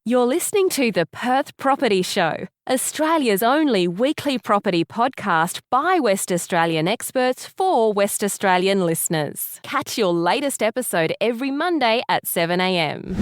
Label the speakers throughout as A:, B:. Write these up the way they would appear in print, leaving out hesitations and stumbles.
A: You're listening to the Perth Property Show, Australia's only weekly property podcast by West Australian experts for West Australian listeners. Catch your latest episode every Monday at 7 a.m.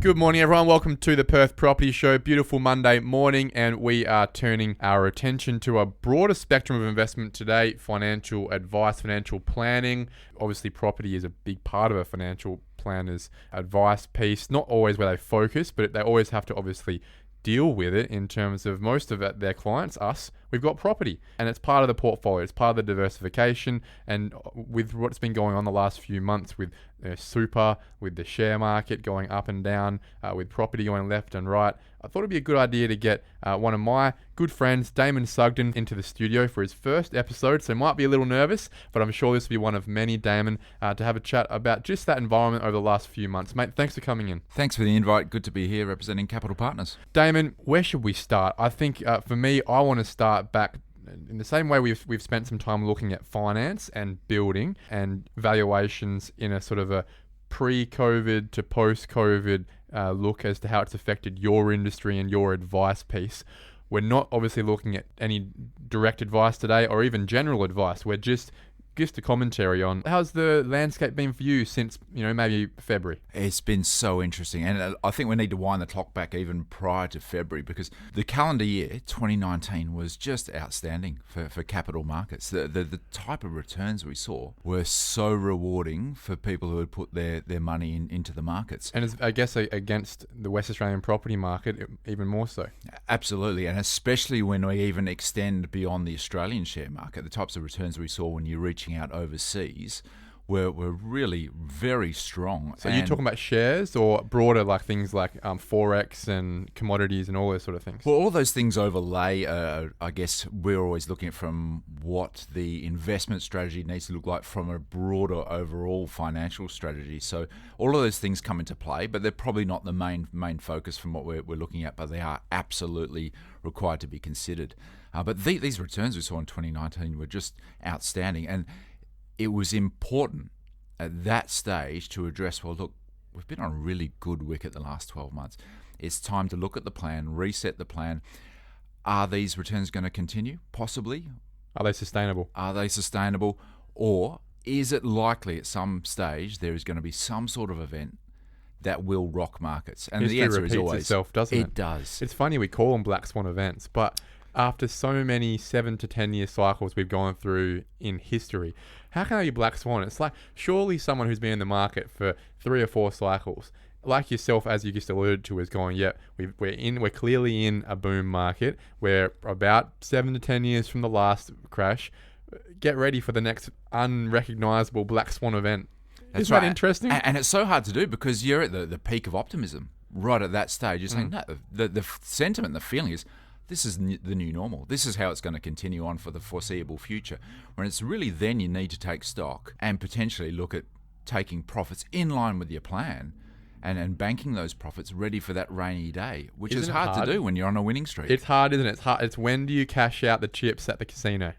B: Good morning, everyone. Welcome to the Perth Property Show. Beautiful Monday morning, and we are turning our attention to a broader spectrum of investment today: financial advice, financial planning. Obviously, property is a big part of a financial planner's advice piece. Not always where they focus, but they always have to obviously deal with it in terms of most of their clients, us. We've got property, and it's part of the portfolio. It's part of the diversification, and with what's been going on the last few months with super, with the share market going up and down, with property going left and right, I thought it'd be a good idea to get one of my good friends, Damon Sugden, into the studio for his first episode. So might be a little nervous, but I'm sure this will be one of many, Damon, to have a chat about just that environment over the last few months. Mate, thanks for coming in.
C: Thanks for the invite. Good to be here representing Capital Partners.
B: Damon, where should we start? I think for me, I want to start back in the same way we've spent some time looking at finance and building and valuations in a sort of a pre-COVID to post-COVID look as to how it's affected your industry and your advice piece. We're not obviously looking at any direct advice today or even general advice. We're just a commentary on how's the landscape been for you since, maybe February.
C: It's been so interesting, and I think we need to wind the clock back even prior to February, because the calendar year 2019 was just outstanding for capital markets. The type of returns we saw were so rewarding for people who had put their money into the markets.
B: And I guess against the West Australian property market, even more so.
C: Absolutely, and especially when we even extend beyond the Australian share market, the types of returns we saw when you're reaching out overseas were really very strong.
B: So you're talking about shares or broader, like things like Forex and commodities and all those sort of things?
C: Well, all those things overlay, I guess we're always looking at from what the investment strategy needs to look like from a broader overall financial strategy. So all of those things come into play, but they're probably not the main focus from what we're looking at, but they are absolutely required to be considered. But these returns we saw in 2019 were just outstanding, and it was important at that stage to address, well, look, we've been on a really good wicket the last 12 months. It's time to look at the plan, reset the plan. Are these returns going to continue? Possibly.
B: Are they sustainable?
C: Or is it likely at some stage there is going to be some sort of event that will rock markets? And
B: History
C: the answer
B: repeats
C: is always
B: itself, doesn't it?
C: It does.
B: It's funny we call them black swan events, but after so many 7 to 10 year cycles we've gone through in history, how can they be black swan? It's like, surely someone who's been in the market for 3 or 4 cycles, like yourself, as you just alluded to, is going, yeah, we're clearly in a boom market. We're about 7 to 10 years from the last crash. Get ready for the next unrecognizable black swan event. Isn't that interesting?
C: And it's so hard to do because you're at the peak of optimism right at that stage. You're saying, no, the sentiment, the feeling is, this is the new normal. This is how it's going to continue on for the foreseeable future. When it's really then you need to take stock and potentially look at taking profits in line with your plan and banking those profits ready for that rainy day, which is hard to do when you're on a winning streak.
B: It's hard, isn't it? It's hard. It's when do you cash out the chips at the casino?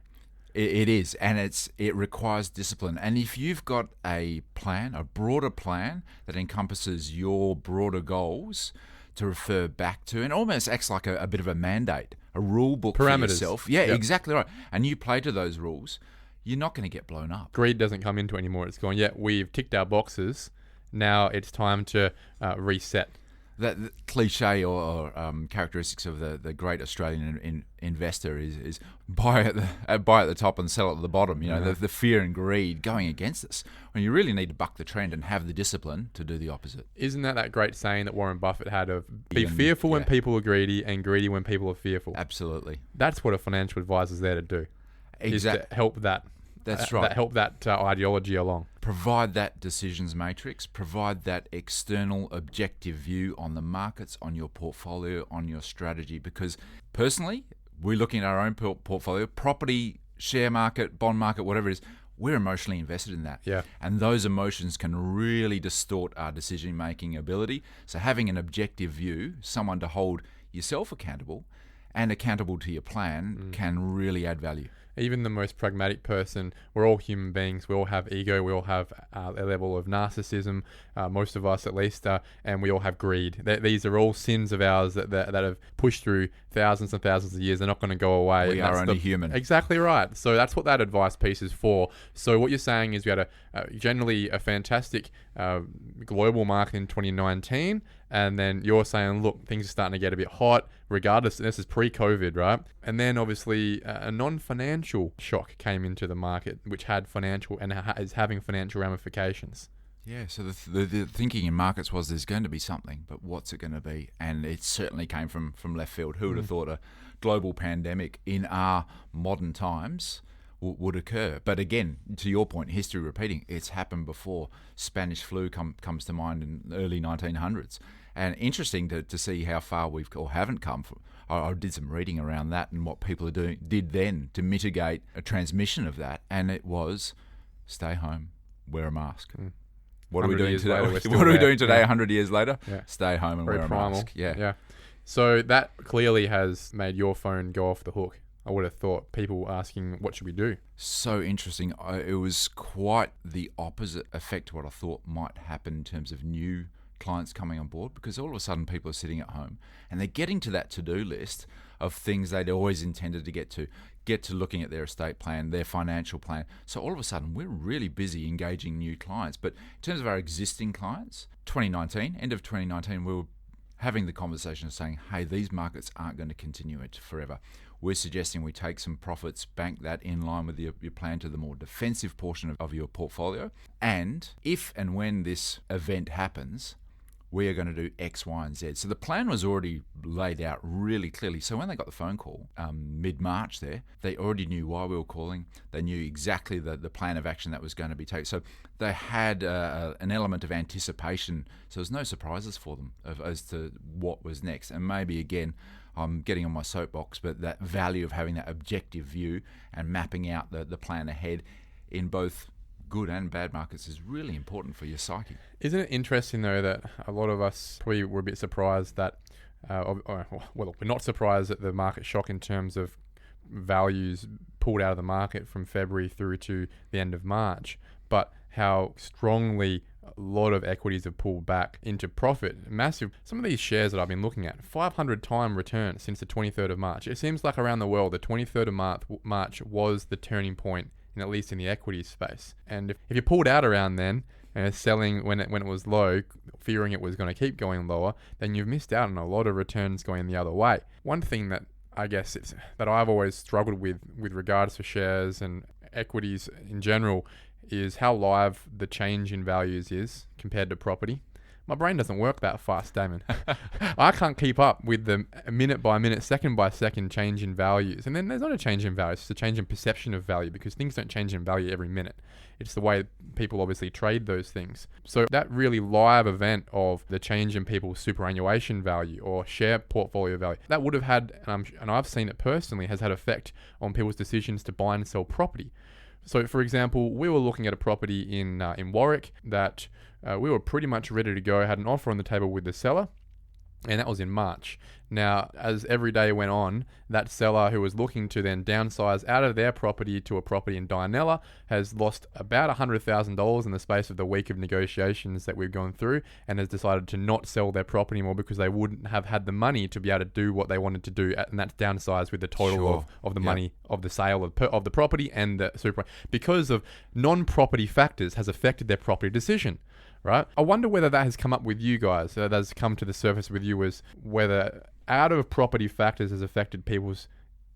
C: It is, and it requires discipline. And if you've got a plan, a broader plan that encompasses your broader goals to refer back to, and almost acts like a bit of a mandate, a rule book for yourself. Yeah, yep. Exactly right. And you play to those rules, you're not going to get blown up.
B: Greed doesn't come into it anymore. It's going, yeah, we've ticked our boxes. Now it's time to reset.
C: That cliche or characteristics of the great Australian investor is buy at the top and sell at the bottom. The fear and greed going against us, when you really need to buck the trend and have the discipline to do the opposite.
B: Isn't that great saying that Warren Buffett had of be fearful when people are greedy and greedy when people are fearful?
C: Absolutely.
B: That's what a financial advisor is there to do.
C: Exactly.
B: Is to help that.
C: That's right.
B: Help that ideology along.
C: Provide that decisions matrix, provide that external objective view on the markets, on your portfolio, on your strategy. Because personally, we're looking at our own portfolio, property, share market, bond market, whatever it is, we're emotionally invested in that.
B: Yeah.
C: And those emotions can really distort our decision-making ability. So having an objective view, someone to hold yourself accountable and accountable to your plan can really add value.
B: even the most pragmatic person, we're all human beings. We all have ego. We all have a level of narcissism, most of us at least, and we all have greed. These are all sins of ours that have pushed through thousands and thousands of years. They're not going to go away.
C: We are only human.
B: Exactly right. So that's what that advice piece is for. So what you're saying is we had generally a fantastic global market in 2019, and then you're saying, look, things are starting to get a bit hot, regardless. This is pre-COVID, right? And then obviously a non-financial shock came into the market, which had financial and is having financial ramifications.
C: Yeah, so the thinking in markets was there's going to be something, but what's it going to be? And it certainly came from left field. Who would have thought a global pandemic in our modern times would occur? But again, to your point, history repeating, it's happened before. Spanish flu comes to mind in the early 1900s. And interesting to see how far we've or haven't come. I did some reading around that and what people did then to mitigate a transmission of that, and it was stay home, wear a mask. What are we doing today? What are we doing today? 100 years later, stay home and wear a mask. Yeah.
B: So that clearly has made your phone go off the hook. I would have thought people asking, what should we do?
C: So interesting. It was quite the opposite effect to what I thought might happen in terms of new clients coming on board, because all of a sudden people are sitting at home and they're getting to that to-do list of things they'd always intended to get to looking at their estate plan, their financial plan. So all of a sudden we're really busy engaging new clients. But in terms of our existing clients, end of 2019, we were having the conversation of saying, hey, these markets aren't going to continue it forever. We're suggesting we take some profits, bank that in line with your plan to the more defensive portion of your portfolio. And if and when this event happens, we are going to do X, Y, and Z. So the plan was already laid out really clearly. So when they got the phone call mid-March there, they already knew why we were calling. They knew exactly the plan of action that was going to be taken. So they had an element of anticipation. So there's no surprises for them as to what was next. And maybe, again, I'm getting on my soapbox, but that value of having that objective view and mapping out the plan ahead in both good and bad markets is really important for your psyche.
B: Isn't it interesting, though, that a lot of us probably were a bit surprised that, we're not surprised at the market shock in terms of values pulled out of the market from February through to the end of March, but how strongly a lot of equities have pulled back into profit. Massive. Some of these shares that I've been looking at, 500-time return since the 23rd of March. It seems like around the world, the 23rd of March was the turning point, at least in the equity space. And if you pulled out around then and selling when it was low, fearing it was going to keep going lower, then you've missed out on a lot of returns going the other way. One thing that I guess that I've always struggled with regards to shares and equities in general is how live the change in values is compared to property. My brain doesn't work that fast, Damon. I can't keep up with the minute by minute, second by second change in values. And then there's not a change in value, it's just a change in perception of value, because things don't change in value every minute. It's the way people obviously trade those things. So that really live event of the change in people's superannuation value or share portfolio value, that would have had, and I've seen it personally, has had effect on people's decisions to buy and sell property. So, for example, we were looking at a property in Warwick that we were pretty much ready to go, had an offer on the table with the seller, and that was in March. Now, as every day went on, that seller who was looking to then downsize out of their property to a property in Dianella has lost about $100,000 in the space of the week of negotiations that we've gone through, and has decided to not sell their property anymore because they wouldn't have had the money to be able to do what they wanted to do, and that's downsize with the total of the money of the sale of the property and the super, because of non-property factors has affected their property decision. Right? I wonder whether that has come up with you guys, that has come to the surface with you, as whether out of property factors has affected people's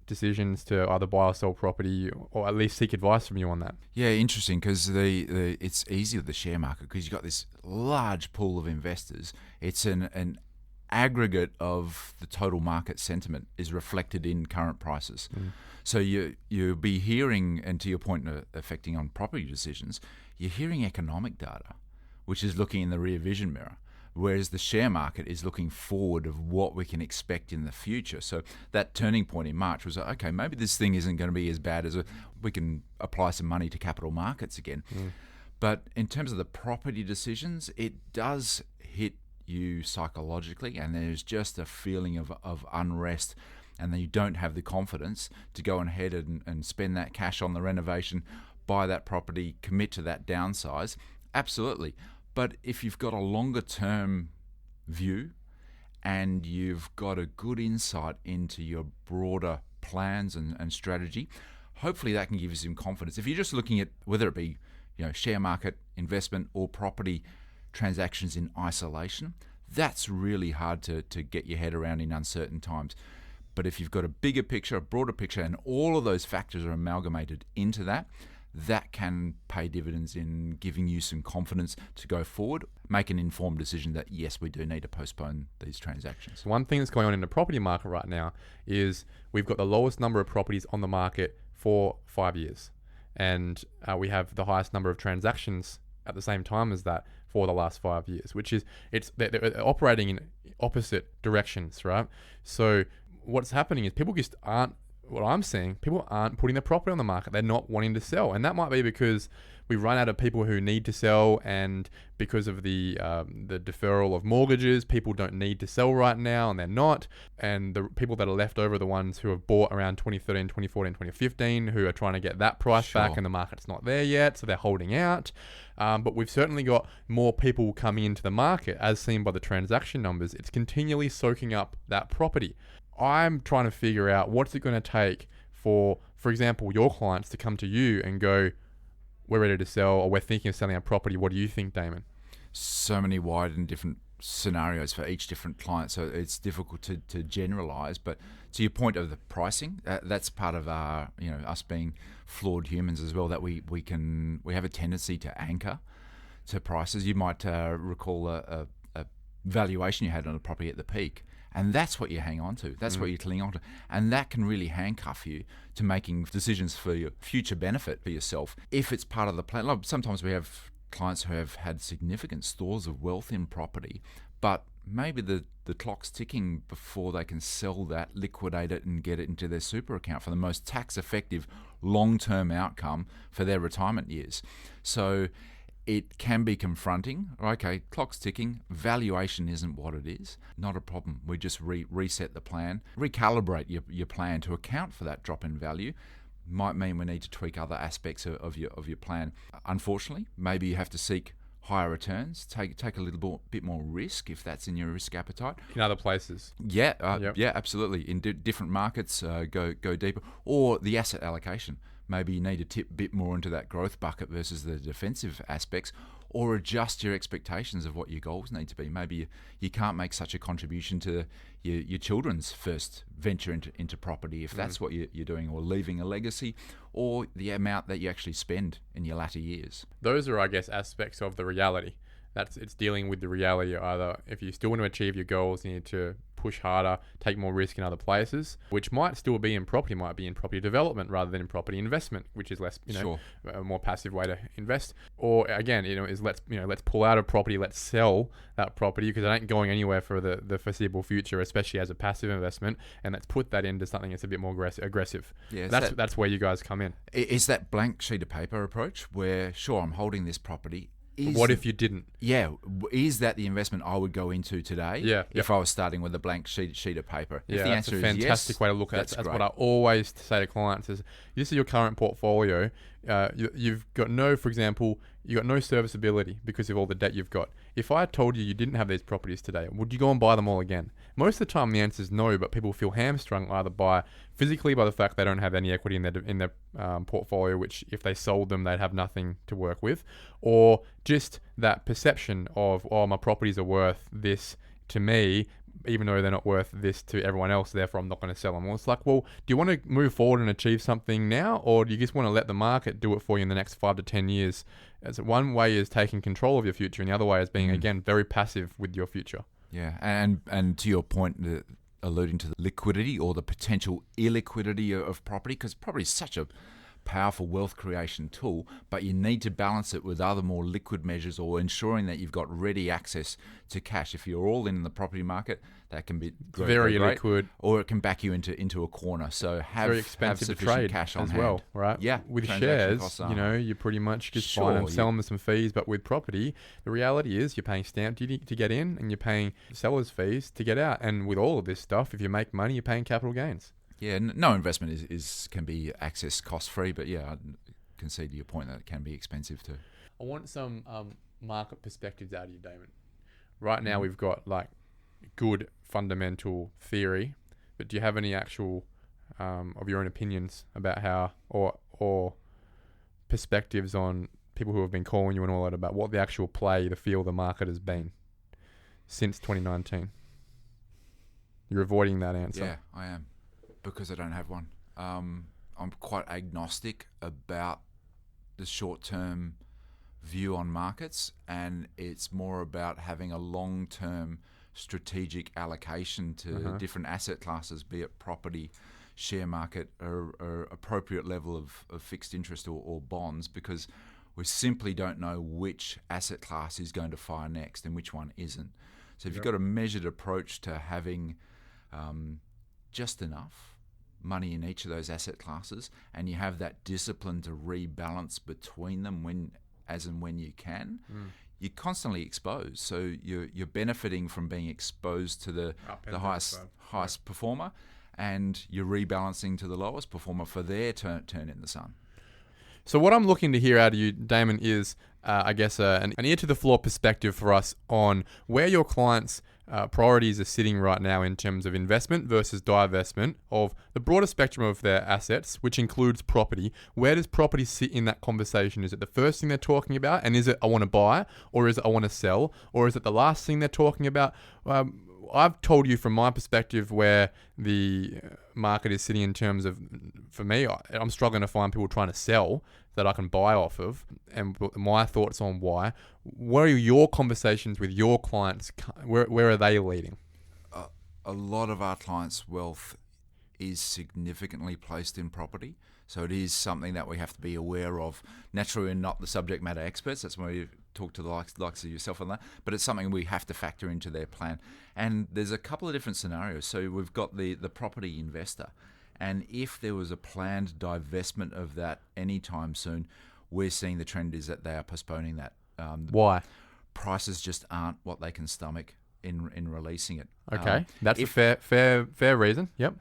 B: decisions to either buy or sell property, or at least seek advice from you on that.
C: Yeah, interesting, because it's easy with the share market because you've got this large pool of investors. It's an aggregate of the total market sentiment is reflected in current prices. So you'll be hearing, and to your point, affecting on property decisions, you're hearing economic data, which is looking in the rear vision mirror, whereas the share market is looking forward of what we can expect in the future. So that turning point in March was, okay, maybe this thing isn't going to be as bad as we can apply some money to capital markets again. But in terms of the property decisions, it does hit you psychologically, and there's just a feeling of unrest. and then you don't have the confidence to go ahead and spend that cash on the renovation, buy that property, commit to that downsize, absolutely. But if you've got a longer term view and you've got a good insight into your broader plans and strategy, hopefully that can give you some confidence. If you're just looking at whether it be share market investment or property transactions in isolation, that's really hard to get your head around in uncertain times. But if you've got a bigger picture, a broader picture, and all of those factors are amalgamated into that, that can pay dividends in giving you some confidence to go forward, make an informed decision that, yes, we do need to postpone these transactions.
B: One thing that's going on in the property market right now is we've got the lowest number of properties on the market for 5 years. And we have the highest number of transactions at the same time as that for the last 5 years, which is they're operating in opposite directions, right? So what's happening is people just aren't, what I'm seeing, people aren't putting their property on the market. They're not wanting to sell. And that might be because we run out of people who need to sell, and because of the deferral of mortgages, people don't need to sell right now, and they're not. And the people that are left over are the ones who have bought around 2013, 2014, 2015, who are trying to get that price back, and the market's not there yet, so they're holding out. But we've certainly got more people coming into the market, as seen by the transaction numbers. It's continually soaking up that property. I'm trying to figure out what's it going to take for example, your clients to come to you and go, we're ready to sell, or we're thinking of selling our property. What do you think, Damon?
C: So many wide and different scenarios for each different client, so it's difficult to generalize. But to your point of the pricing, that's part of our, us being flawed humans as well, that we have a tendency to anchor to prices. You might recall a valuation you had on a property at the peak, and that's what you hang on to. That's what you cling on to. And that can really handcuff you to making decisions for your future benefit for yourself. If it's part of the plan, like sometimes we have clients who have had significant stores of wealth in property, but maybe the clock's ticking before they can sell that, liquidate it, and get it into their super account for the most tax-effective long-term outcome for their retirement years. So it can be confronting. Okay, clock's ticking, valuation isn't what it is. Not a problem. We just reset the plan, recalibrate your plan to account for that drop in value. Might mean we need to tweak other aspects of your plan. Unfortunately, maybe you have to seek higher returns, take a little bit more risk if that's in your risk appetite.
B: In other places.
C: Yeah, absolutely. In different markets, go deeper. Or the asset allocation. Maybe you need to tip a bit more into that growth bucket versus the defensive aspects, or adjust your expectations of what your goals need to be. Maybe you can't make such a contribution to your children's first venture into property if that's what you're doing, or leaving a legacy, or the amount that you actually spend in your latter years.
B: Those are, I guess, aspects of the reality. It's dealing with the reality. Either if you still want to achieve your goals, you need to push harder, take more risk in other places, which might still be in property, might be in property development rather than in property investment, which is less, a more passive way to invest. Or again, is let's pull out of property, let's sell that property because it ain't going anywhere for the foreseeable future, especially as a passive investment, and let's put that into something that's a bit more aggressive. Yeah, that's where you guys come in.
C: Is that blank sheet of paper approach where, sure, I'm holding this property.
B: What if you didn't?
C: Yeah, is that the investment I would go into today?
B: Yeah,
C: if I was starting with a blank sheet of paper.
B: Yeah,
C: if the
B: that's
C: answer
B: a fantastic way to look at it. That's what I always say to clients: is this is your current portfolio. You've got for example, you got no serviceability because of all the debt you've got. If I told you didn't have these properties today, would you go and buy them all again? Most of the time, the answer is no. But people feel hamstrung either physically by the fact they don't have any equity in their portfolio, which if they sold them, they'd have nothing to work with, or just that perception of, my properties are worth this to me, even though they're not worth this to everyone else, therefore I'm not going to sell them. Well, it's like, well, do you want to move forward and achieve something now, or do you just want to let the market do it for you in the next 5 to 10 years? As one way is taking control of your future, and the other way is being, again, very passive with your future.
C: Yeah, and to your point, alluding to the liquidity or the potential illiquidity of property, because property is such a powerful wealth creation tool, but you need to balance it with other more liquid measures or ensuring that you've got ready access to cash. If you're all in the property market, that can be
B: very
C: great,
B: liquid,
C: or it can back you into a corner. So
B: very expensive to trade
C: cash on
B: as
C: hand.
B: well, right?
C: Yeah,
B: with
C: transaction
B: shares,
C: costs
B: you pretty much just buying them, selling them some fees. But with property, the reality is you're paying stamp duty to get in, and you're paying seller's fees to get out. And with all of this stuff, if you make money, you're paying capital gains.
C: Yeah, no investment can be access cost free, but yeah, I concede to your point that it can be expensive too.
B: I want some market perspectives out of you, Damon. Right now we've got like good fundamental theory, but do you have any actual of your own opinions about how or perspectives on people who have been calling you and all that about what the actual play, the feel of the market has been since 2019? You're avoiding that answer.
C: Yeah, I am. Because I don't have one. I'm quite agnostic about the short-term view on markets, and it's more about having a long-term strategic allocation to different asset classes, be it property, share market, or appropriate level of fixed interest or bonds, because we simply don't know which asset class is going to fire next and which one isn't. So if you've got a measured approach to having just enough money in each of those asset classes, and you have that discipline to rebalance between them when you can, you're constantly exposed. So you're benefiting from being exposed to the highest performer, and you're rebalancing to the lowest performer for their turn in the sun.
B: So what I'm looking to hear out of you, Damon, is I guess an ear to the floor perspective for us on where your clients' priorities are sitting right now in terms of investment versus divestment of the broader spectrum of their assets, which includes property. Where does property sit in that conversation? Is it the first thing they're talking about, and is it I want to buy, or is it I want to sell, or is it the last thing they're talking about? I've told you from my perspective where the market is sitting in terms of, for me, I'm struggling to find people trying to sell that I can buy off of, and my thoughts on why. Where are your conversations with your clients? Where are they leading?
C: A lot of our clients' wealth is significantly placed in property. So it is something that we have to be aware of. Naturally, we're not the subject matter experts. That's why you talk to the likes of yourself on that. But it's something we have to factor into their plan. And there's a couple of different scenarios. So we've got the property investor. And if there was a planned divestment of that anytime soon, we're seeing the trend is that they are postponing that.
B: Why?
C: Prices just aren't what they can stomach in releasing it.
B: Okay, that's a fair reason. Yep.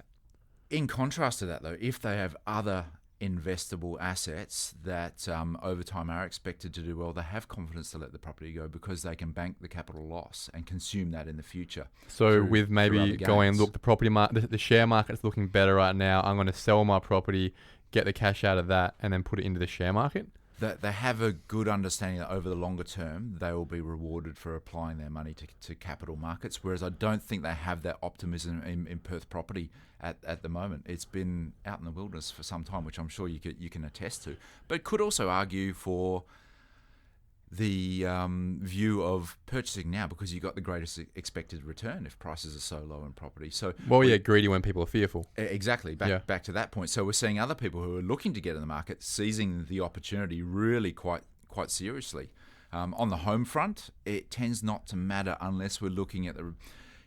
C: In contrast to that, though, if they have other investable assets that over time are expected to do well, they have confidence to let the property go because they can bank the capital loss and consume that in the future.
B: So with maybe going, look, the property market, the share market's looking better right now. I'm going to sell my property, get the cash out of that, and then put it into the share market.
C: They have a good understanding that over the longer term, they will be rewarded for applying their money to capital markets, whereas I don't think they have that optimism in Perth property at the moment. It's been out in the wilderness for some time, which I'm sure you can attest to. But could also argue for the view of purchasing now because you've got the greatest expected return if prices are so low in property. So
B: greedy when people are fearful.
C: Exactly. Back to that point. So we're seeing other people who are looking to get in the market seizing the opportunity really quite seriously. On the home front, it tends not to matter unless we're looking at the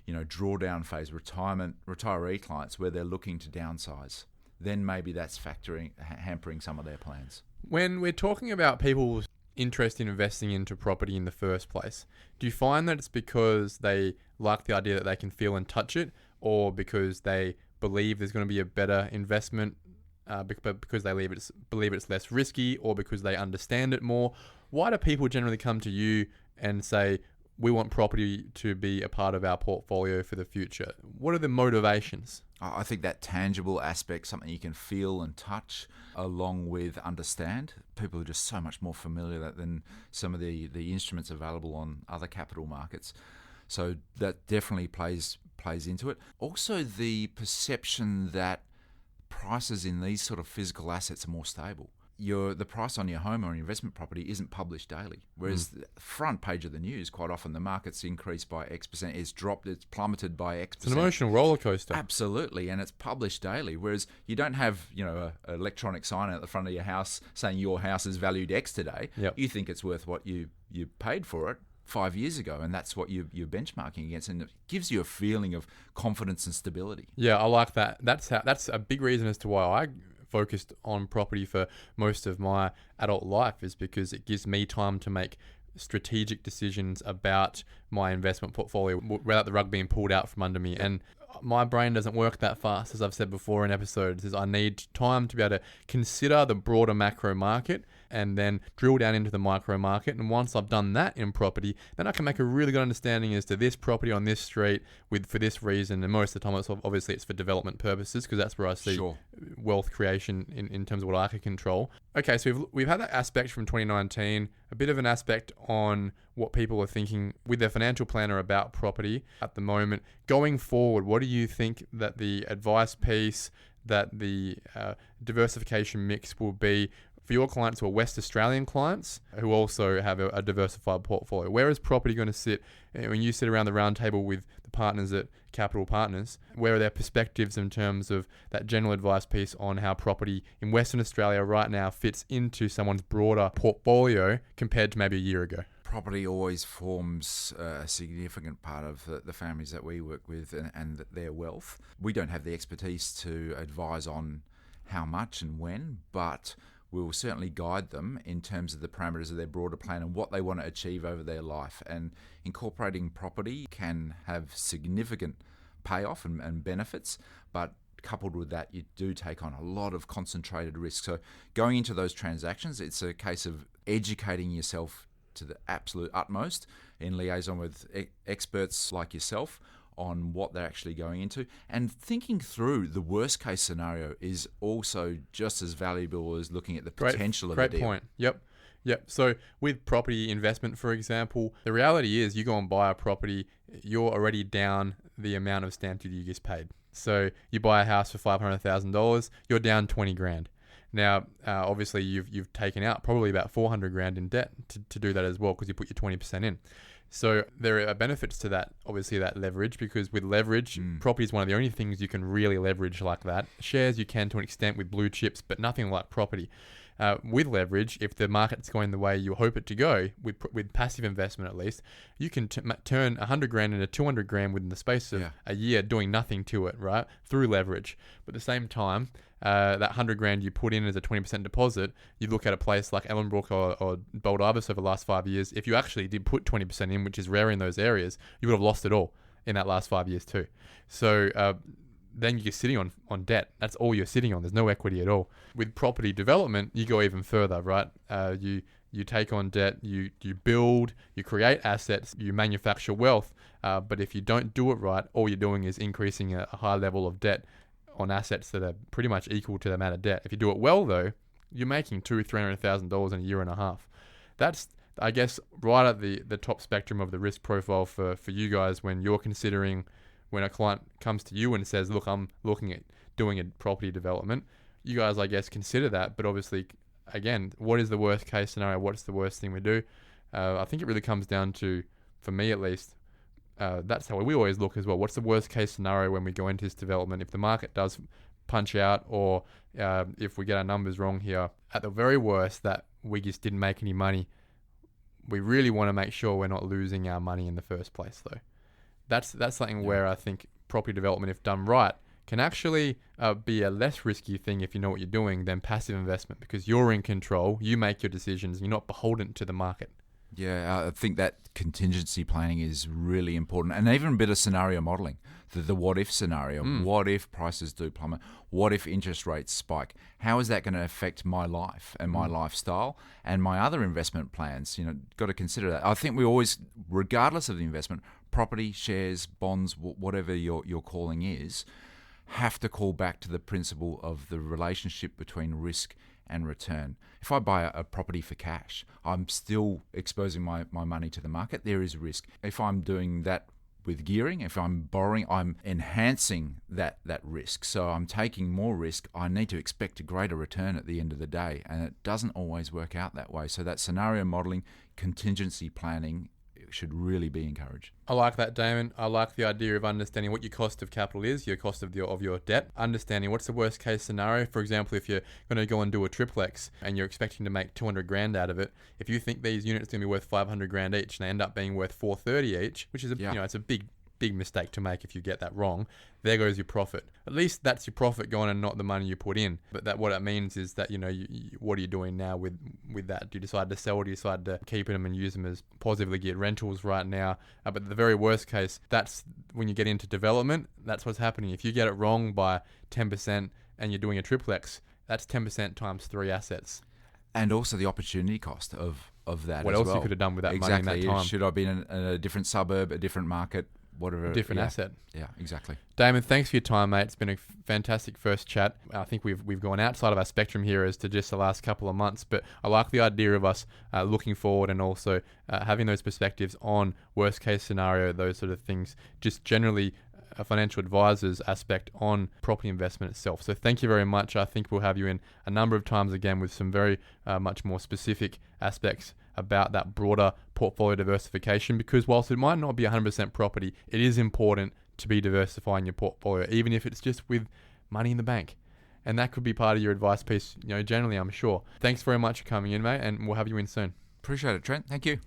C: drawdown phase, retiree clients where they're looking to downsize. Then maybe that's hampering some of their plans.
B: When we're talking about people's interest in investing into property in the first place, do you find that it's because they like the idea that they can feel and touch it, or because they believe there's going to be a better investment, because they believe it's less risky, or because they understand it more? Why do people generally come to you and say, we want property to be a part of our portfolio for the future? What are the motivations?
C: I think that tangible aspect, something you can feel and touch, along with understand. People are just so much more familiar than some of the instruments available on other capital markets. So that definitely plays into it. Also, the perception that prices in these sort of physical assets are more stable. the price on your home or investment property isn't published daily. Whereas the front page of the news, quite often the market's increased by X percent, it's dropped, it's plummeted by X percent.
B: It's an emotional roller coaster.
C: Absolutely, and it's published daily. Whereas you don't have, an electronic sign at the front of your house saying your house is valued X today.
B: Yep.
C: You think it's worth what you paid for it 5 years ago, and that's what you're benchmarking against, and it gives you a feeling of confidence and stability.
B: Yeah, I like that. That's a big reason as to why I focused on property for most of my adult life, is because it gives me time to make strategic decisions about my investment portfolio without the rug being pulled out from under me. And my brain doesn't work that fast, as I've said before in episodes, is I need time to be able to consider the broader macro market and then drill down into the micro market. And once I've done that in property, then I can make a really good understanding as to this property on this street for this reason. And most of the time, it's for development purposes, because that's where I see wealth creation in terms of what I can control. Okay, so we've had that aspect from 2019, a bit of an aspect on what people are thinking with their financial planner about property at the moment. Going forward, what do you think that the advice piece, that the diversification mix will be for your clients who are West Australian clients who also have a diversified portfolio? Where is property going to sit? When you sit around the round table with the partners at Capital Partners, where are their perspectives in terms of that general advice piece on how property in Western Australia right now fits into someone's broader portfolio compared to maybe a year ago?
C: Property always forms a significant part of the families that we work with and their wealth. We don't have the expertise to advise on how much and when, but we will certainly guide them in terms of the parameters of their broader plan and what they want to achieve over their life. And incorporating property can have significant payoff and benefits, but coupled with that, you do take on a lot of concentrated risk. So going into those transactions, it's a case of educating yourself to the absolute utmost in liaison with experts like yourself on what they're actually going into, and thinking through the worst case scenario is also just as valuable as looking at the potential of the deal.
B: Great point. Yep. So with property investment, for example, the reality is you go and buy a property, you're already down the amount of stamp duty you just paid. So you buy a house for $500,000, you're down 20 grand. Now, obviously, you've taken out probably about 400 grand in debt to do that as well, because you put your 20% in. So there are benefits to that, obviously, that leverage, because with leverage, property is one of the only things you can really leverage like that. Shares you can to an extent with blue chips, but nothing like property. With leverage, if the market's going the way you hope it to go, with passive investment at least, you can turn 100 grand into 200 grand within the space of a year doing nothing to it, right? Through leverage. But at the same time, that 100 grand you put in as a 20% deposit, you look at a place like Ellenbrook or Bold Ibis over the last 5 years, if you actually did put 20% in, which is rare in those areas, you would have lost it all in that last 5 years too. So then you're sitting on debt. That's all you're sitting on. There's no equity at all. With property development, you go even further, right? You take on debt, you build, you create assets, you manufacture wealth. But if you don't do it right, all you're doing is increasing a high level of debt on assets that are pretty much equal to the amount of debt. If you do it well, though, you're making $200,000-$300,000 in a year and a half. That's, I guess, right at the top spectrum of the risk profile for you guys when you're considering, when a client comes to you and says, look, I'm looking at doing a property development. You guys, I guess, consider that. But obviously, again, what is the worst case scenario? What's the worst thing we do? I think it really comes down to, for me at least, that's how we always look as well. What's the worst case scenario when we go into this development? If the market does punch out, or if we get our numbers wrong here, at the very worst, that we just didn't make any money, we really want to make sure we're not losing our money in the first place, though. That's something where I think property development, if done right, can actually be a less risky thing if you know what you're doing than passive investment, because you're in control, you make your decisions, you're not beholden to the market.
C: Yeah, I think that contingency planning is really important, and even a bit of scenario modelling. The what-if scenario. What if prices do plummet? What if interest rates spike? How is that going to affect my life and my lifestyle and my other investment plans? Got to consider that. I think we always, regardless of the investment, property, shares, bonds, whatever your calling is, have to call back to the principle of the relationship between risk and return. If I buy a property for cash, I'm still exposing my money to the market. There is risk. If I'm doing that gearing. If I'm borrowing, I'm enhancing that risk. So I'm taking more risk. I need to expect a greater return at the end of the day, and it doesn't always work out that way. So that scenario modelling, contingency planning should really be encouraged.
B: I like that, Damon. I like the idea of understanding what your cost of capital is, your cost of your debt, understanding what's the worst case scenario. For example, if you're going to go and do a triplex and you're expecting to make 200 grand out of it, if you think these units are going to be worth 500 grand each and they end up being worth 430 each, which is it's a big mistake to make if you get that wrong, there goes your profit. At least that's your profit gone and not the money you put in. But what it means is that, what are you doing now with that? Do you decide to sell? Do you decide to keep them and use them as positively geared rentals right now? But the very worst case, that's when you get into development, that's what's happening. If you get it wrong by 10% and you're doing a triplex, that's 10% times 3 assets.
C: And also the opportunity cost of that
B: what
C: as
B: else
C: well.
B: You could have done with that
C: exactly.
B: money in that time.
C: Should I be in a different suburb, a different market? Whatever,
B: different asset.
C: Yeah, exactly.
B: Damon, thanks for your time, mate. It's been a fantastic first chat. I think we've gone outside of our spectrum here as to just the last couple of months, but I like the idea of us looking forward and also having those perspectives on worst case scenario, those sort of things, just generally a financial advisor's aspect on property investment itself. So thank you very much. I think we'll have you in a number of times again with some very much more specific aspects about that broader portfolio diversification, because whilst it might not be 100% property, it is important to be diversifying your portfolio, even if it's just with money in the bank. And that could be part of your advice piece, generally, I'm sure. Thanks very much for coming in, mate, and we'll have you in soon.
C: Appreciate it, Trent. Thank you.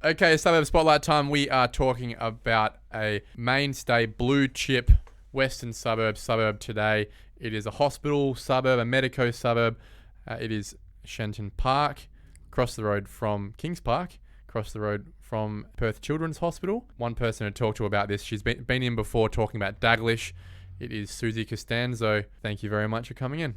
B: Okay, Suburb Spotlight time. We are talking about a mainstay blue chip western suburb today. It is a hospital suburb, a medico suburb. It is Shenton Park, across the road from Kings Park, across the road from Perth Children's Hospital. One person to talk to about this, she's been in before talking about Daglish. It is Suzy Costanzo. Thank you very much for coming in.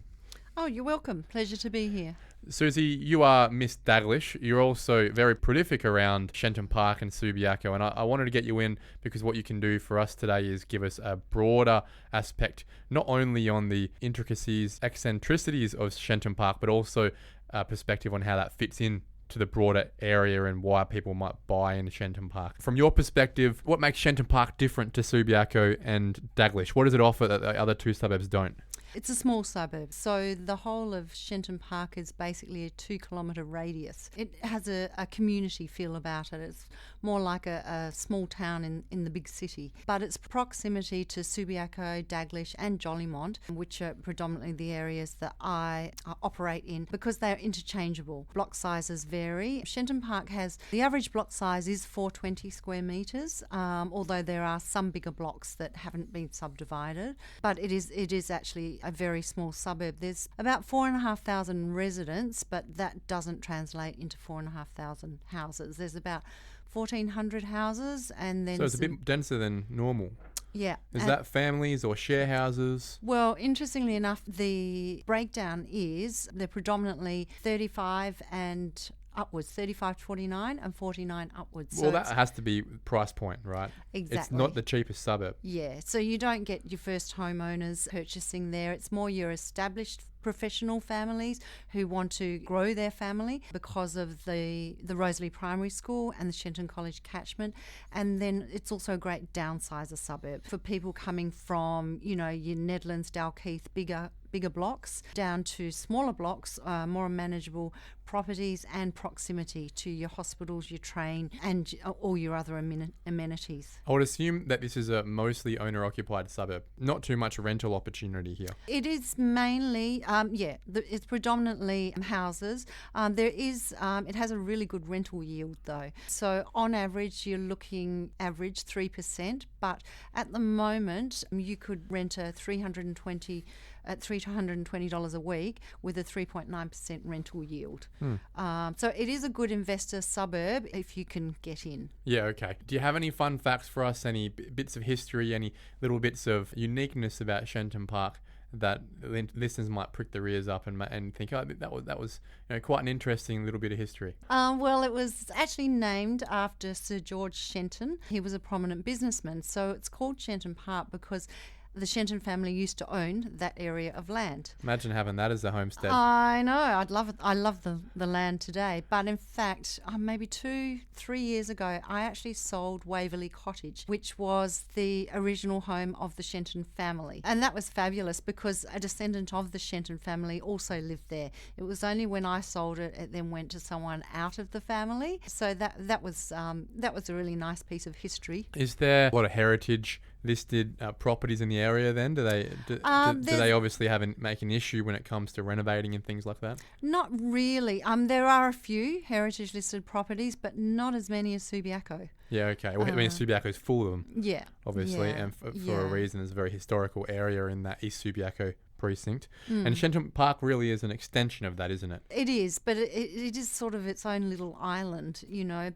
D: Oh, you're welcome. Pleasure to be here.
B: Suzy, you are Miss Daglish. You're also very prolific around Shenton Park and Subiaco, and I wanted to get you in because what you can do for us today is give us a broader aspect, not only on the intricacies, eccentricities of Shenton Park, but also a perspective on how that fits in to the broader area and why people might buy into Shenton Park. From your perspective, what makes Shenton Park different to Subiaco and Daglish? What does it offer that the other two suburbs don't?
D: It's a small suburb, so the whole of Shenton Park is basically a 2-kilometre radius. It has a community feel about it. It's more like a small town in the big city. But its proximity to Subiaco, Daglish and Jolimont, which are predominantly the areas that I operate in, because they're interchangeable. Block sizes vary. Shenton Park has, the average block size is 420 square metres, although there are some bigger blocks that haven't been subdivided. But it is actually a very small suburb. There's about 4,500 residents, but that doesn't translate into 4,500 houses. There's about 1,400 houses, and then
B: so it's a bit denser than normal.
D: Yeah.
B: Is that families or share houses?
D: Well, interestingly enough, the breakdown is they're predominantly 35 and upwards, 35 to 49 and 49 upwards.
B: Well, so that has to be price point, right?
D: Exactly.
B: It's not the cheapest suburb.
D: Yeah, so you don't get your first homeowners purchasing there. It's more your established professional families who want to grow their family because of the Rosalie Primary School and the Shenton College catchment. And then it's also a great downsizer suburb for people coming from, your Nedlands, Dalkeith, bigger blocks down to smaller blocks, more manageable properties and proximity to your hospitals, your train and all your other amenities.
B: I would assume that this is a mostly owner-occupied suburb. Not too much rental opportunity here.
D: It is mainly, it's predominantly houses. It has a really good rental yield though. So on average, you're looking average 3%, but at the moment, you could rent a $320 a week with a 3.9% rental yield. So it is a good investor suburb if you can get in.
B: Yeah, okay. Do you have any fun facts for us? Any bits of history, any little bits of uniqueness about Shenton Park that listeners might prick their ears up and think, oh, that was quite an interesting little bit of history?
D: Well, it was actually named after Sir George Shenton. He was a prominent businessman. So it's called Shenton Park because the Shenton family used to own that area of land.
B: Imagine having that as a homestead.
D: I know, I'd love it. I love the land today. But in fact, maybe 2-3 years ago, I actually sold Waverley Cottage, which was the original home of the Shenton family. And that was fabulous because a descendant of the Shenton family also lived there. It was only when I sold it, it then went to someone out of the family. So that was a really nice piece of history.
B: Is there a lot of heritage listed properties in the area then? Do they obviously make an issue when it comes to renovating and things like that?
D: Not really. There are a few heritage listed properties, but not as many as Subiaco.
B: Yeah, okay. Well, I mean, Subiaco's full of them.
D: Yeah.
B: Obviously, and for a reason. It's a very historical area in that East Subiaco precinct. And Shenton Park really is an extension of that, isn't it?
D: It is, but it is sort of its own little island,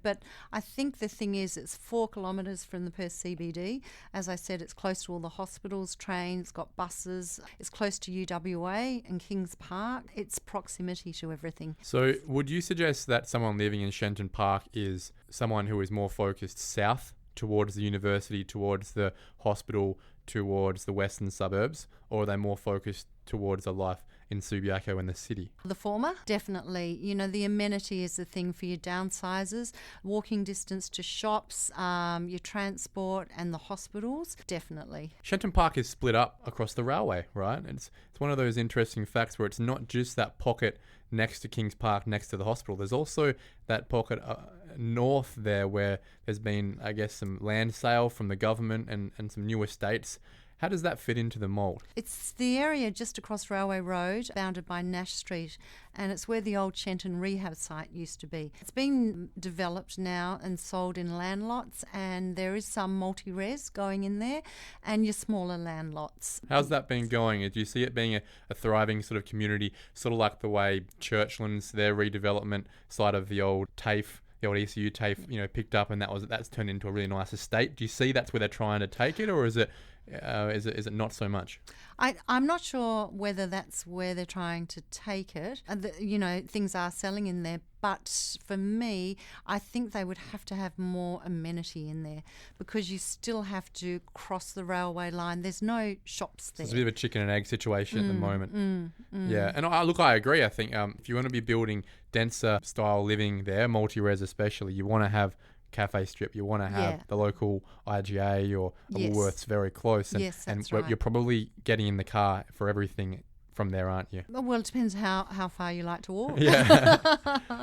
D: But I think the thing is it's 4 kilometres from the Perth CBD. As I said, it's close to all the hospitals, trains, it's got buses. It's close to UWA and Kings Park. It's proximity to everything.
B: So would you suggest that someone living in Shenton Park is someone who is more focused south towards the university, towards the hospital, towards the western suburbs, or are they more focused towards a life in Subiaco and the city?
D: The former, definitely. The amenity is the thing for your downsizers. Walking distance to shops, your transport and the hospitals, definitely.
B: Shenton Park is split up across the railway, right? It's one of those interesting facts where it's not just that pocket next to Kings Park, next to the hospital. There's also that pocket north there where there's been, I guess, some land sale from the government and some new estates. How does that fit into the mould?
D: It's the area just across Railway Road, bounded by Nash Street, and it's where the old Shenton rehab site used to be. It's been developed now and sold in land lots, and there is some multi-res going in there, and your smaller land lots.
B: How's that been going? Do you see it being a thriving sort of community, sort of like the way Churchlands, their redevelopment side of the old TAFE, the old ECU TAFE, picked up, and that's turned into a really nice estate? Do you see that's where they're trying to take it, or is it not so much?
D: I'm not sure whether that's where they're trying to take it. Things are selling in there, but for me, I think they would have to have more amenity in there because you still have to cross the railway line. There's no shops there.
B: So it's a bit of a chicken and egg situation at the moment. Yeah, and I agree. I think if you want to be building denser style living there, multi-res especially, you want to have cafe strip, you want to have the local IGA or Woolworths very close, and
D: right.
B: You're probably getting in the car for everything from there, aren't you?
D: Well, it depends how far you like to walk.
B: Yeah.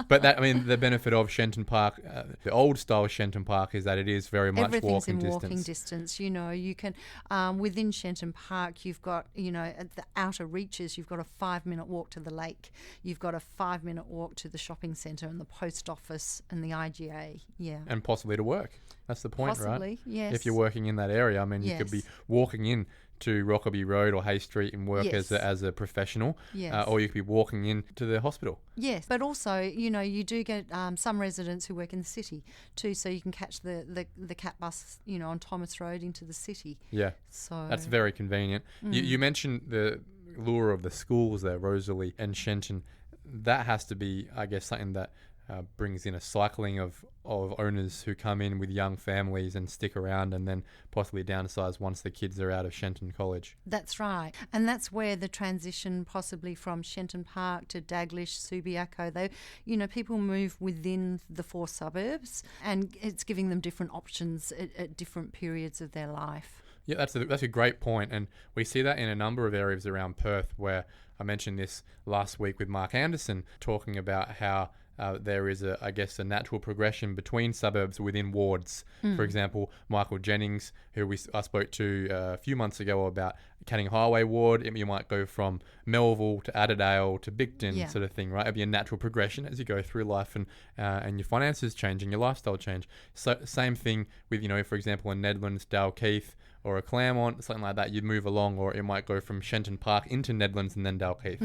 B: But the benefit of Shenton Park, the old style Shenton Park, is that it is very much
D: everything's
B: walking
D: in
B: distance.
D: walking distance. You can within Shenton Park, you've got at the outer reaches, you've got a 5-minute walk to the lake. You've got a 5-minute walk to the shopping centre and the post office and the IGA. Yeah.
B: And possibly to work. That's the point,
D: possibly,
B: right?
D: Yes.
B: If you're working in that area, you could be walking in to Rockaby Road or Hay Street and work as a professional, or you could be walking in to the hospital.
D: Yes, but also, you do get some residents who work in the city too, so you can catch the cat bus, on Thomas Road into the city.
B: Yeah,
D: so
B: that's very convenient. You mentioned the lure of the schools there, Rosalie and Shenton. That has to be, I guess, something that brings in a cycling of owners who come in with young families and stick around and then possibly downsize once the kids are out of Shenton College.
D: That's right. And that's where the transition possibly from Shenton Park to Daglish, Subiaco, people move within the 4 suburbs and it's giving them different options at different periods of their life.
B: Yeah, that's a great point, and we see that in a number of areas around Perth, where I mentioned this last week with Mark Anderson, talking about how there is a natural progression between suburbs within wards. For example, Michael Jennings, who I spoke to a few months ago about Canning Highway ward, you might go from Melville to Adderdale to Bicton, sort of thing, right? It'd be a natural progression as you go through life, and your finances change and your lifestyle change. So same thing with, for example, in Nedlands, Dalkeith, or a Claremont, something like that, you'd move along, or it might go from Shenton Park into Nedlands and then Dalkeith.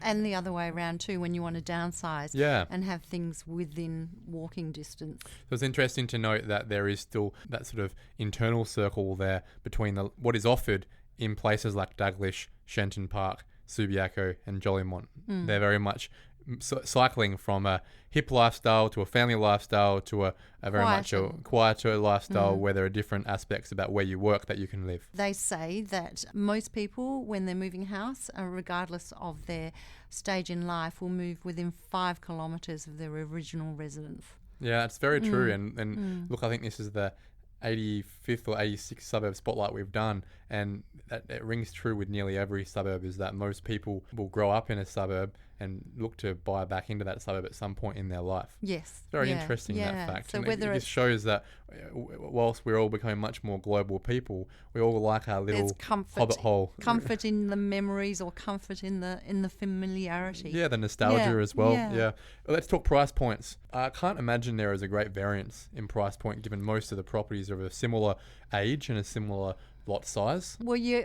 D: And the other way around too, when you want to downsize and have things within walking distance.
B: So it's interesting to note that there is still that sort of internal circle there between what is offered in places like Daglish, Shenton Park, Subiaco and Jolimont. They're very much cycling from a hip lifestyle to a family lifestyle to a very much a quieter lifestyle where there are different aspects about where you work that you can live.
D: They say that most people, when they're moving house, regardless of their stage in life, will move within 5 kilometres of their original residence.
B: Yeah, it's very true. And look, I think this is the 85th or 86th suburb spotlight we've done, and it rings true with nearly every suburb, is that most people will grow up in a suburb and look to buy back into that suburb at some point in their life.
D: Yes.
B: Very interesting, that fact.
D: So
B: and
D: whether
B: it just shows that whilst we're all becoming much more global people, we all like our little hobbit hole.
D: Comfort in the memories, or comfort in the familiarity.
B: Yeah, the nostalgia as well.
D: Yeah.
B: Well, let's talk price points. I can't imagine there is a great variance in price point, given most of the properties are of a similar age and a similar lot size.
D: Well, your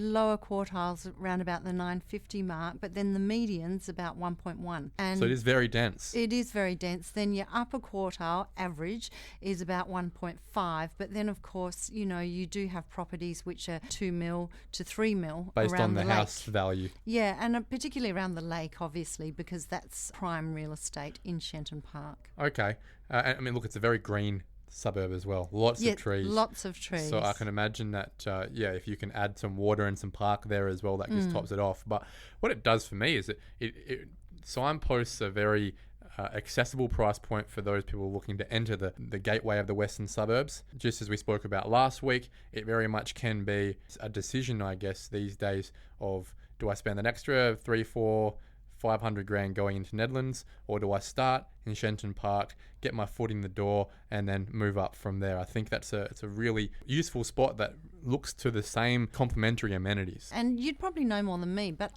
D: lower quartiles around about the 950 mark, but then the median's about 1.1. And
B: so it is very dense.
D: It is very dense. Then your upper quartile average is about 1.5, but then of course, you do have properties which are 2 mil to 3 mil
B: based
D: around
B: on the
D: lake.
B: house value.
D: Yeah, and particularly around the lake, obviously, because that's prime real estate in Shenton Park.
B: Okay. I mean, look, it's a very green suburb as well. Lots of trees.
D: Lots of trees.
B: So I can imagine that, if you can add some water and some park there as well, that just tops it off. But what it does for me is it signposts a very accessible price point for those people looking to enter the gateway of the western suburbs. Just as we spoke about last week, it very much can be a decision, I guess, these days of, do I spend an extra 3, 4, 500 grand going into Nedlands, or do I start in Shenton Park, get my foot in the door, and then move up from there? I think it's a really useful spot that looks to the same complementary amenities.
D: And you'd probably know more than me, but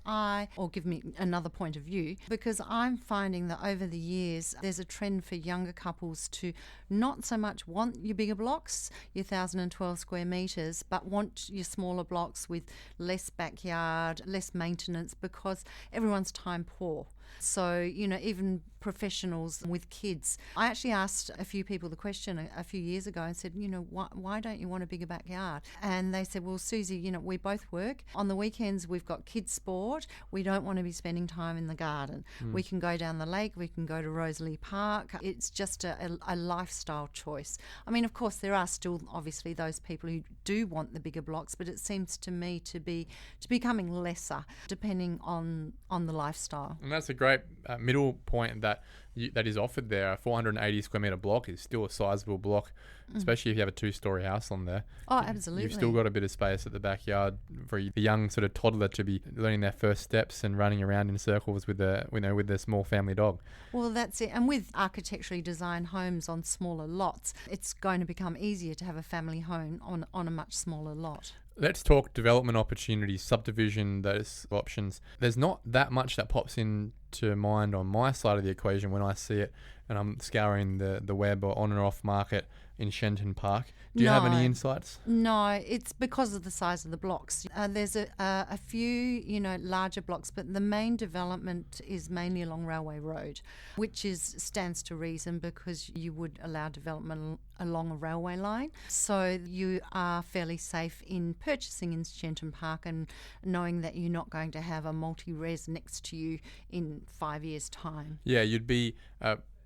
D: or give me another point of view, because I'm finding that over the years there's a trend for younger couples to not so much want your bigger blocks, your 1,012 square metres, but want your smaller blocks with less backyard, less maintenance, because everyone's time poor. So, even professionals with kids. I actually asked a few people the question a few years ago and said, why don't you want a bigger backyard? And they said, well, Suzy, we both work. On the weekends, we've got kids' sport. We don't want to be spending time in the garden. We can go down the lake. We can go to Rosalie Park. It's just a lifestyle choice. I mean, of course, there are still obviously those people who do want the bigger blocks, but it seems to me to be becoming lesser depending on the lifestyle.
B: And that's a great middle point that is offered there. A 480 square metre block is still a sizable block, especially if you have a 2-storey house on there.
D: Oh, absolutely.
B: You've still got a bit of space at the backyard for the young sort of toddler to be learning their first steps and running around in circles with their small family dog.
D: Well, that's it. And with architecturally designed homes on smaller lots, it's going to become easier to have a family home on a much smaller lot.
B: Let's talk development opportunities, subdivision, those options. There's not that much that pops into mind on my side of the equation when I see it and I'm scouring the web or on and off market in Shenton Park. Do you have any insights?
D: No, it's because of the size of the blocks. There's a few, larger blocks, but the main development is mainly along Railway Road, which stands to reason because you would allow development along a railway line. So you are fairly safe in purchasing in Shenton Park and knowing that you're not going to have a multi-res next to you in 5 years' time.
B: Yeah, you'd be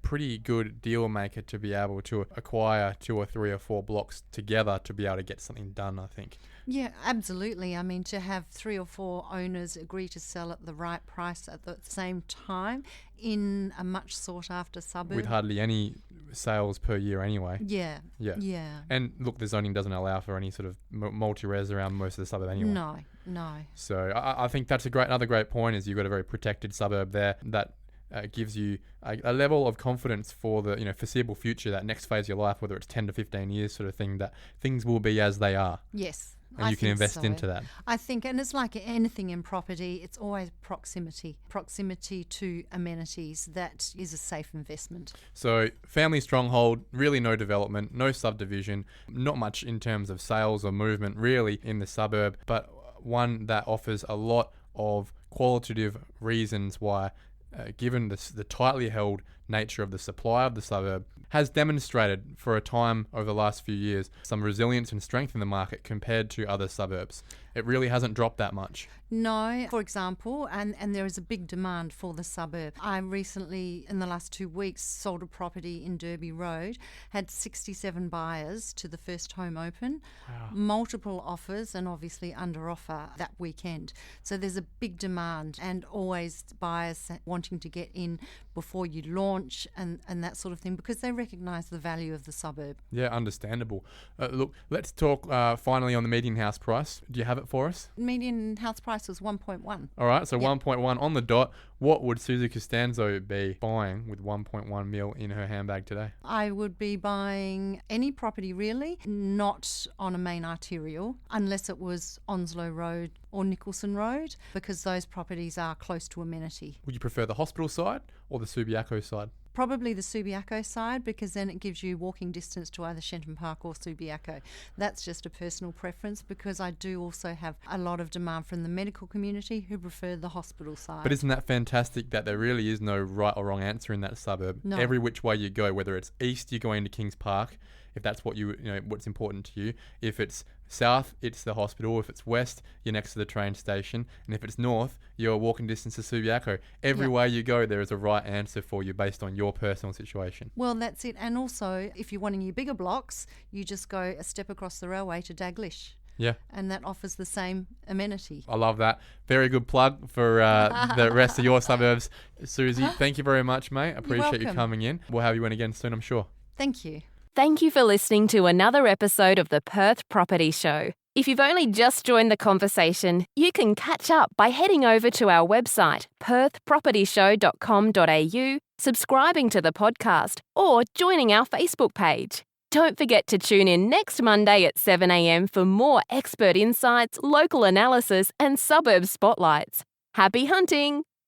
B: pretty good deal maker to be able to acquire 2 or 3 or 4 blocks together to be able to get something done, I think.
D: Yeah, absolutely. I mean, to have 3 or 4 owners agree to sell at the right price at the same time in a much sought after suburb.
B: With hardly any sales per year anyway.
D: Yeah.
B: And look, the zoning doesn't allow for any sort of multi-res around most of the suburb anyway.
D: No.
B: So I think that's another great point is you've got a very protected suburb there that gives you a level of confidence for the foreseeable future, that next phase of your life, whether it's 10 to 15 years sort of thing, that things will be as they are.
D: Yes.
B: And you can invest into that.
D: I think, and it's like anything in property, it's always proximity to amenities. That is a safe investment.
B: So family stronghold, really no development, no subdivision, not much in terms of sales or movement really in the suburb, but one that offers a lot of qualitative reasons why, given the tightly held nature of the supply of the suburb, has demonstrated for a time over the last few years some resilience and strength in the market compared to other suburbs. It really hasn't dropped that much.
D: No, for example, and there is a big demand for the suburb. I recently, in the last 2 weeks, sold a property in Derby Road, had 67 buyers to the first home open, multiple offers and obviously under offer that weekend. So there's a big demand and always buyers wanting to get in before you launch and that sort of thing because they recognise the value of the suburb.
B: Yeah, understandable. Look, let's talk finally on the median house price. Do you have it for us?
D: Median house price was 1.1.
B: All right, so 1.1 on the dot. What would Suzy Costanzo be buying with 1.1 mil in her handbag today?
D: I would be buying any property really, not on a main arterial, unless it was Onslow Road or Nicholson Road, because those properties are close to amenity.
B: Would you prefer the hospital side or the Subiaco side?
D: Probably the Subiaco side, because then it gives you walking distance to either Shenton Park or Subiaco. That's just a personal preference, because I do also have a lot of demand from the medical community who prefer the hospital side.
B: But isn't that fantastic that there really is no right or wrong answer in that suburb?
D: No.
B: Every which way you go, whether it's east, you're going to Kings Park, if that's what what's important to you. If it's south, it's the hospital. If it's west, you're next to the train station. And if it's north, you're walking distance to Subiaco. Every way you go, there is a right answer for you based on your personal situation.
D: Well, that's it. And also, if you're wanting your bigger blocks, you just go a step across the railway to Daglish.
B: Yeah.
D: And that offers the same amenity.
B: I love that. Very good plug for the rest of your suburbs. Suzy, thank you very much, mate. Appreciate you coming in. We'll have you in again soon, I'm sure.
D: Thank you.
A: Thank you for listening to another episode of the Perth Property Show. If you've only just joined the conversation, you can catch up by heading over to our website, perthpropertyshow.com.au, subscribing to the podcast, or joining our Facebook page. Don't forget to tune in next Monday at 7 a.m. for more expert insights, local analysis, and suburb spotlights. Happy hunting!